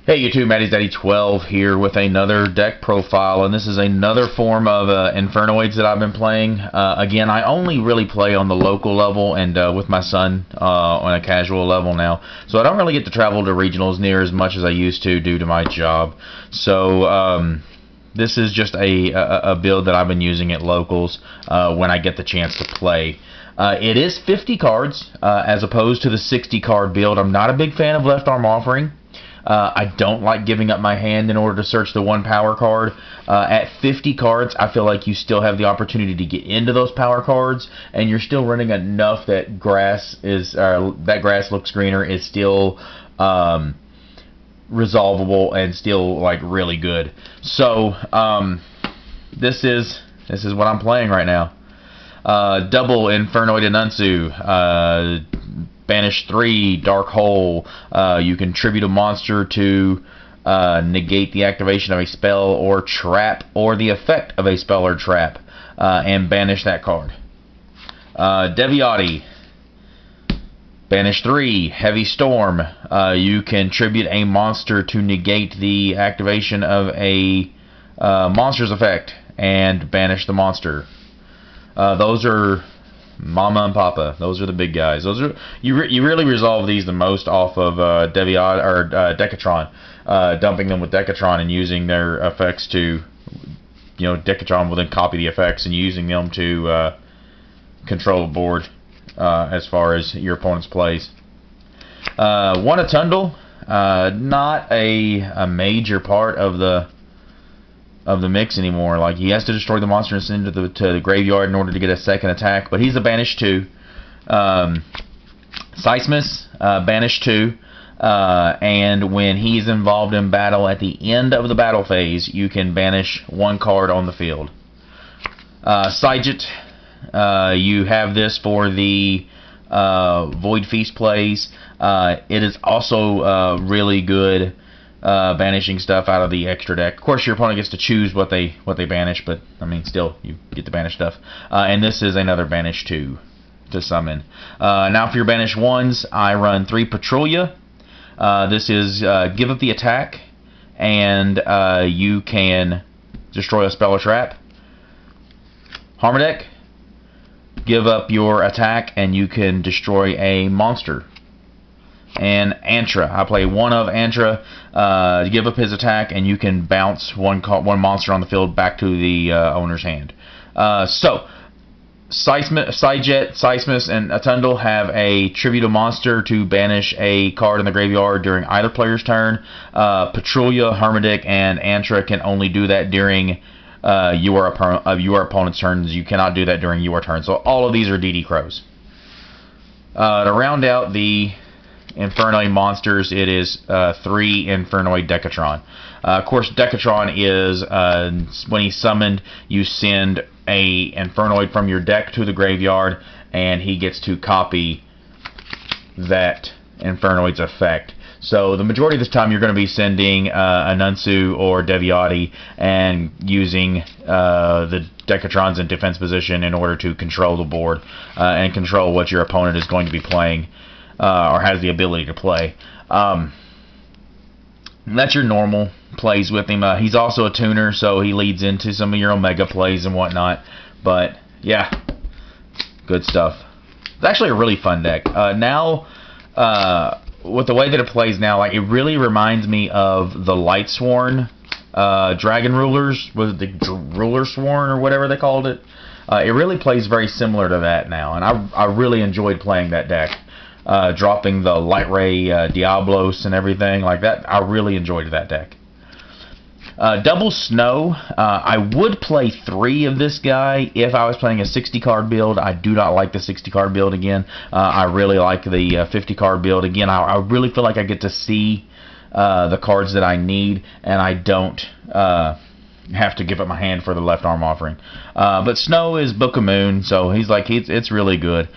Hey YouTube, Matty's Daddy 12 here with another deck profile, and this is another form of Infernoids that I've been playing. Again, I only really play on the local level and with my son on a casual level now, so I don't really get to travel to regionals near as much as I used to due to my job. So this is just a build that I've been using at locals when I get the chance to play. It is 50 cards as opposed to the 60 card build. I'm not a big fan of left arm offering. I don't like giving up my hand in order to search the one power card. At 50 cards, I feel like you still have the opportunity to get into those power cards, and you're still running enough that grass looks greener is still resolvable and still like really good. So this is what I'm playing right now. Double Infernoid Anunsu. Banish 3, Dark Hole. You contribute a monster to negate the activation of a spell or trap or the effect of a spell or trap and banish that card. Deviati. Banish 3, Heavy Storm. You contribute a monster to negate the activation of a monster's effect and banish the monster. Those are Mama and Papa. Those are the big guys. Those are you really resolve these the most off of Deviat or Decatron, dumping them with Decatron and using their effects to, Decatron will then copy the effects and using them to control the board as far as your opponent's plays. One Atundle, not a major part of the mix anymore. Like, he has to destroy the monster and send it to the graveyard in order to get a second attack, but he's a banish 2. Seismus, banish 2, and when he's involved in battle at the end of the battle phase, you can banish one card on the field. Saijet, you have this for the Void Feast plays. It is also really good banishing stuff out of the extra deck. Of course, your opponent gets to choose what they banish, but I mean, still, you get to banish stuff. And this is another banish 2 to summon. Now, for your banish 1s, I run 3 Patrouilla. This is give up the attack, and you can destroy a spell or trap. Harmonic, give up your attack, and you can destroy a monster. And Antra, I play one of Antra to give up his attack, and you can bounce one monster on the field back to the owner's hand. So, Saijet, Seismus, and Atundle have a tribute a monster to banish a card in the graveyard during either player's turn. Patrouilla, Hermetic, and Antra can only do that during your opponent's turns. You cannot do that during your turn. So all of these are DD Crows. To round out the Infernoid monsters, it is 3 Infernoid Decatron. Of course, Decatron is when he's summoned, you send a Infernoid from your deck to the graveyard, and he gets to copy that Infernoid's effect. So the majority of this time, you're going to be sending Anunsu or Deviati and using the Decatrons in defense position in order to control the board and control what your opponent is going to be playing. Or has the ability to play. That's your normal plays with him. He's also a tuner, so he leads into some of your Omega plays and whatnot. But, yeah, good stuff. It's actually a really fun deck. Now, with the way that it plays now, like, it really reminds me of the Lightsworn Dragon Rulers, was it the Ruler Sworn or whatever they called it? It really plays very similar to that now, and I really enjoyed playing that deck. Dropping the Light Ray Diablos and everything like that. I really enjoyed that deck. Double Snow. I would play 3 of this guy if I was playing a 60 card build. I do not like the 60 card build again. I really like the 50 card build. Again, I really feel like I get to see the cards that I need, and I don't have to give up my hand for the left arm offering. But Snow is Book of Moon, so it's really good.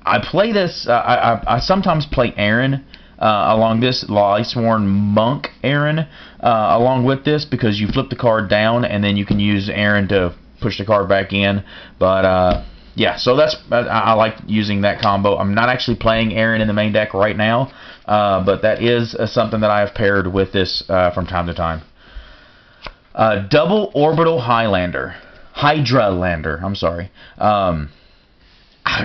I play this, I sometimes play Aaron along this, Lightsworn Monk Aaron along with this, because you flip the card down and then you can use Aaron to push the card back in. But yeah, so I like using that combo. I'm not actually playing Aaron in the main deck right now, but that is something that I have paired with this from time to time. Double Orbital Hydralander. I'm sorry.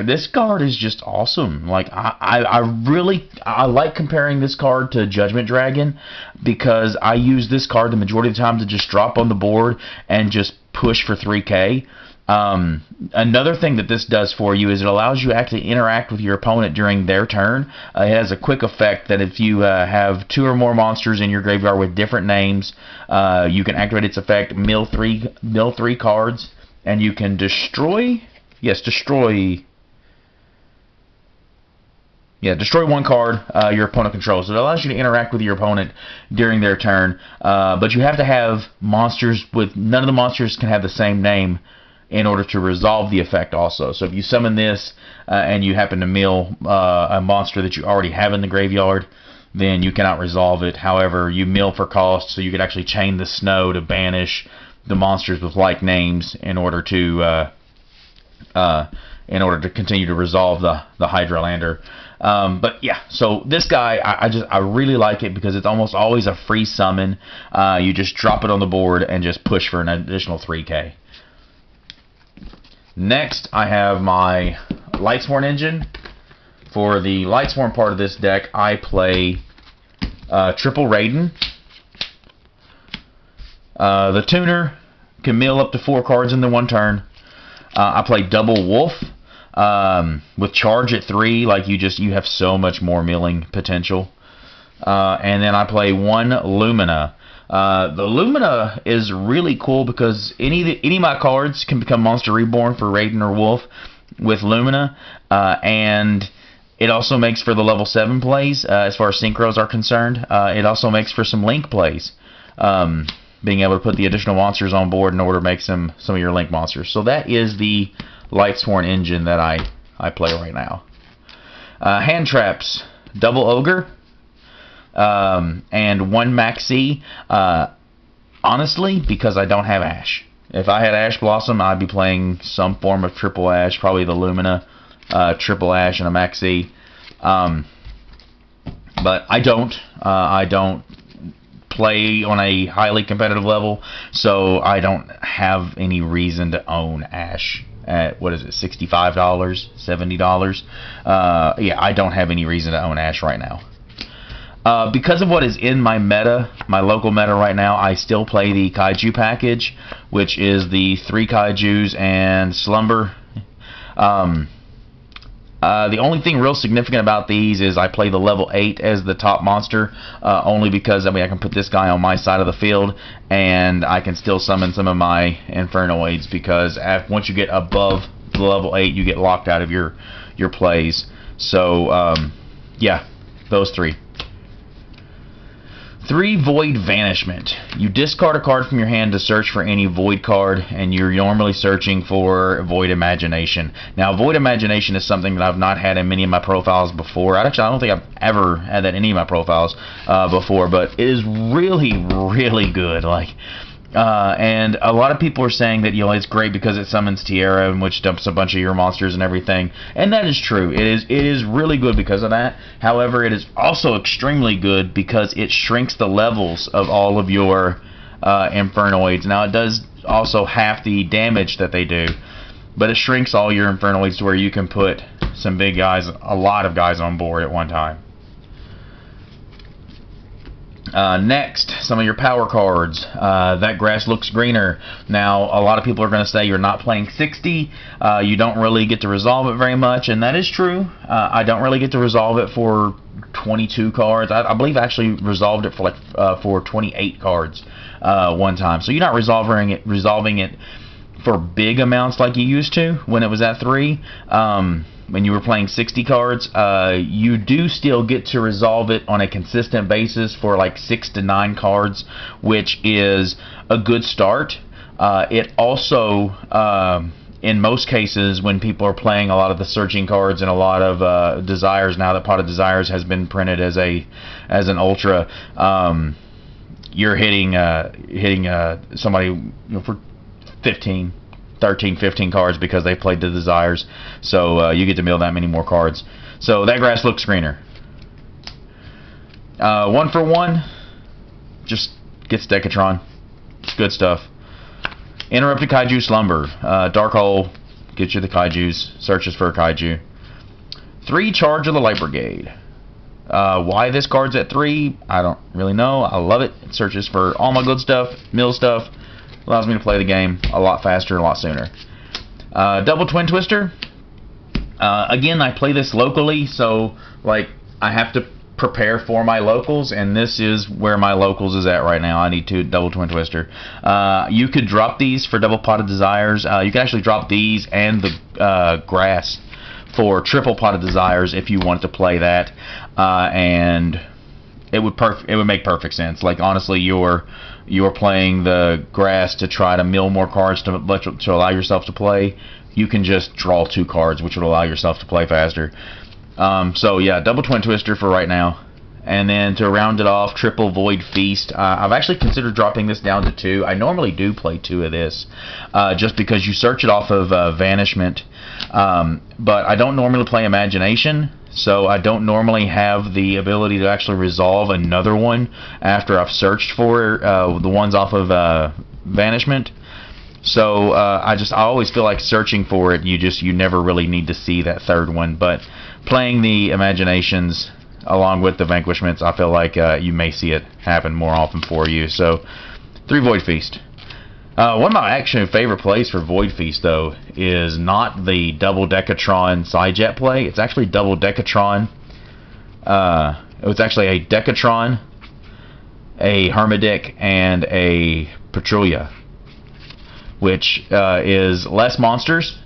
This card is just awesome. Like I like comparing this card to Judgment Dragon, because I use this card the majority of the time to just drop on the board and just push for 3K. Another thing that this does for you is it allows you to actually interact with your opponent during their turn. It has a quick effect that if you have 2 or more monsters in your graveyard with different names, you can activate its effect, mill three cards, and you can destroy one card your opponent controls. So it allows you to interact with your opponent during their turn, but you have to have monsters with, none of the monsters can have the same name in order to resolve the effect also. So if you summon this and you happen to mill a monster that you already have in the graveyard, then you cannot resolve it. However, you mill for cost, so you could actually chain the snow to banish the monsters with like names in order to continue to resolve the Hydralander. But yeah, so this guy, I really like it because it's almost always a free summon. You just drop it on the board and just push for an additional 3K. Next, I have my Lightsworn engine. For the Lightsworn part of this deck, I play Triple Raiden. The tuner can mill up to 4 cards in the one turn. I play Double Wolf. With charge at 3, like you have so much more milling potential. And then I play 1 Lumina. The Lumina is really cool because any of my cards can become Monster Reborn for Raiden or Wolf with Lumina, and it also makes for the level 7 plays as far as synchros are concerned. It also makes for some Link plays, being able to put the additional monsters on board in order to make some of your Link monsters. So that is the Lightsworn engine that I play right now. Hand traps, Double Ogre, and 1 Maxi. Honestly, because I don't have Ash. If I had Ash Blossom, I'd be playing some form of Triple Ash, probably the Lumina, Triple Ash, and a Maxi. But I don't. I don't play on a highly competitive level, so I don't have any reason to own Ash at, what is it, $65, $70? Yeah, I don't have any reason to own Ash right now. Because of what is in my meta, my local meta right now, I still play the Kaiju package, which is the 3 Kaijus and Slumber. The only thing real significant about these is I play the level 8 as the top monster, only because I can put this guy on my side of the field, and I can still summon some of my Infernoids, because once you get above the level 8, you get locked out of your plays. So, yeah, those 3. 3 Void Vanishment. You discard a card from your hand to search for any Void card, and you're normally searching for Void Imagination. Now, Void Imagination is something that I've not had in many of my profiles before. Actually, I don't think I've ever had that in any of my profiles before, but it is really, really good. And a lot of people are saying that, it's great because it summons Tierra, which dumps a bunch of your monsters and everything, and that is true. It is really good because of that. However, it is also extremely good because it shrinks the levels of all of your Infernoids. Now, it does also half the damage that they do, but it shrinks all your Infernoids to where you can put some big guys, a lot of guys on board at one time. Next, some of your power cards. That grass looks greener. Now, a lot of people are going to say you're not playing 60. You don't really get to resolve it very much, and that is true. I don't really get to resolve it for 22 cards. I believe I actually resolved it for 28 cards one time. So you're not resolving it for big amounts like you used to when it was at 3. When you were playing 60 cards, you do still get to resolve it on a consistent basis for 6 to 9 cards, which is a good start. It also, in most cases, when people are playing a lot of the searching cards and a lot of desires, now that Pot of Desires has been printed as an ultra, you're hitting somebody for 13, 15 cards because they played the desires, so you get to mill that many more cards. So that grass looks greener. One for one, just gets Decatron. It's good stuff. Interrupted Kaiju Slumber. Dark Hole gets you the Kaijus. Searches for a Kaiju. 3 Charge of the Light Brigade. Why this card's at 3, I don't really know. I love it. It searches for all my good stuff, mill stuff. Allows me to play the game a lot faster, a lot sooner. Double Twin Twister. Again, I play this locally, so like I have to prepare for my locals, and this is where my locals is at right now. I need to Double Twin Twister. You could drop these for Double Pot of Desires. You can actually drop these and the grass for Triple Pot of Desires if you wanted to play that, and it would make perfect sense. Like honestly, you're playing the grass to try to mill more cards to allow yourself to play. You can just draw 2 cards, which would allow yourself to play faster. So yeah, Double Twin Twister for right now. And then to round it off, Triple Void Feast. I've actually considered dropping this down to 2. I normally do play 2 of this, just because you search it off of Vanishment. But I don't normally play Imagination, so I don't normally have the ability to actually resolve another one after I've searched for the ones off of Vanishment. So I always feel like searching for it, you never really need to see that third one. But playing the Imaginations along with the Vanquishments, I feel like you may see it happen more often for you. So 3 Void Feast. One of my actual favorite plays for Void Feast, though, is not the double Decatron Psyjet play. It's actually double Decatron. It was actually a Decatron, a Hermodic, and a Patrulia, which is less monsters.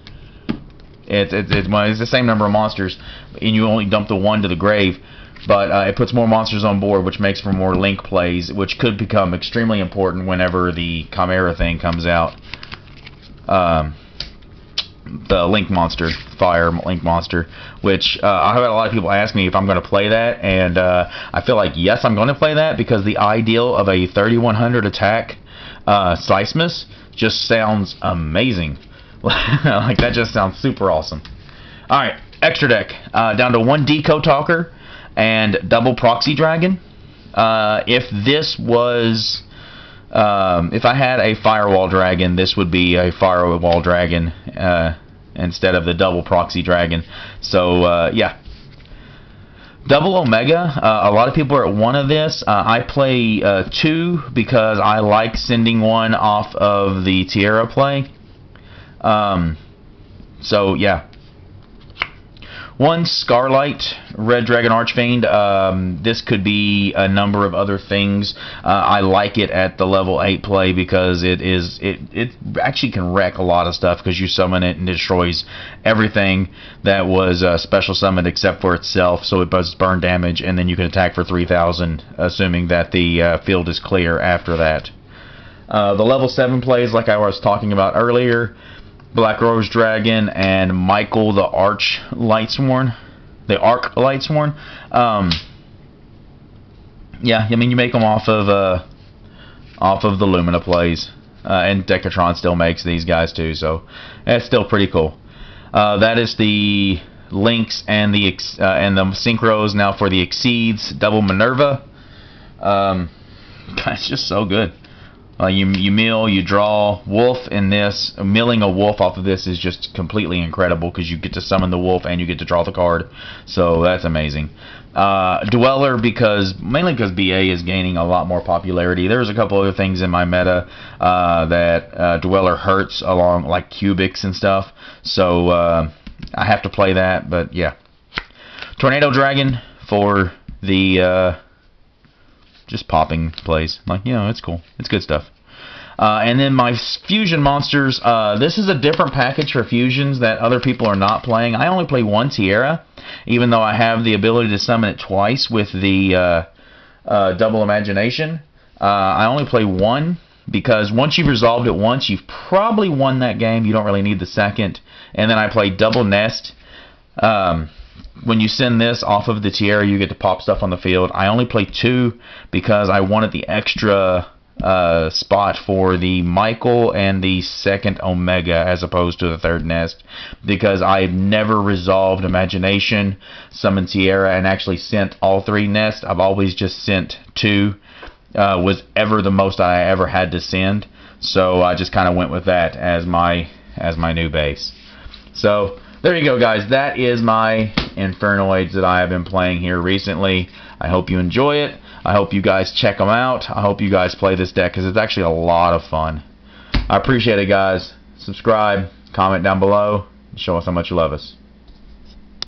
It's the same number of monsters, and you only dump the 1 to the grave. But it puts more monsters on board, which makes for more Link plays, which could become extremely important whenever the Chimera thing comes out. The Link monster, Fire Link monster, which I've had a lot of people ask me if I'm going to play that, and I feel like yes, I'm going to play that, because the ideal of a 3100 attack Seismus just sounds amazing. Like that just sounds super awesome. Alright, extra deck. Down to 1 Deco Talker and double Proxy Dragon. If this was, if I had a Firewall Dragon, this would be a Firewall Dragon instead of the double Proxy Dragon. So yeah, double Omega. A lot of people are at 1 of this. I play 2 because I like sending 1 off of the Tierra play. So yeah. 1 Scarlight, Red Dragon Archfiend. This could be a number of other things. I like it at the level 8 play because it actually can wreck a lot of stuff, because you summon it and it destroys everything that was special summoned except for itself, so it does burn damage, and then you can attack for 3,000, assuming that the field is clear after that. The level 7 plays, like I was talking about earlier, Black Rose Dragon and Michael the Arch Lightsworn, the Arc Lightsworn. Yeah, I mean you make them off of the Lumina plays, and Decatron still makes these guys too, so it's still pretty cool. That is the links and the synchros. Now for the Exceeds, double Minerva. It's just so good. You mill, you draw Wolf in this. Milling a Wolf off of this is just completely incredible, because you get to summon the Wolf and you get to draw the card. So that's amazing. Dweller, mainly because BA is gaining a lot more popularity. There's a couple other things in my meta that Dweller hurts, along like Cubics and stuff. So I have to play that, but yeah. Tornado Dragon for the just popping plays. Like, you know, it's cool. It's good stuff. And then my fusion monsters. This is a different package for fusions that other people are not playing. I only play 1 Tierra, even though I have the ability to summon it twice with the double Imagination. I only play 1 because once you've resolved it once, you've probably won that game. You don't really need the second. And then I play double Nest. When you send this off of the Tierra, you get to pop stuff on the field. I only play 2 because I wanted the extra spot for the Michael and the second Omega as opposed to the third nest, because I've never resolved Imagination, Summon Sierra, and actually sent all 3 nests. I've always just sent 2. Was ever the most I ever had to send, so I just kind of went with that as my new base. So there you go, guys. That is my Infernoids that I have been playing here recently. I hope you enjoy it. I hope you guys check them out. I hope you guys play this deck because it's actually a lot of fun. I appreciate it, guys. Subscribe, comment down below, and show us how much you love us.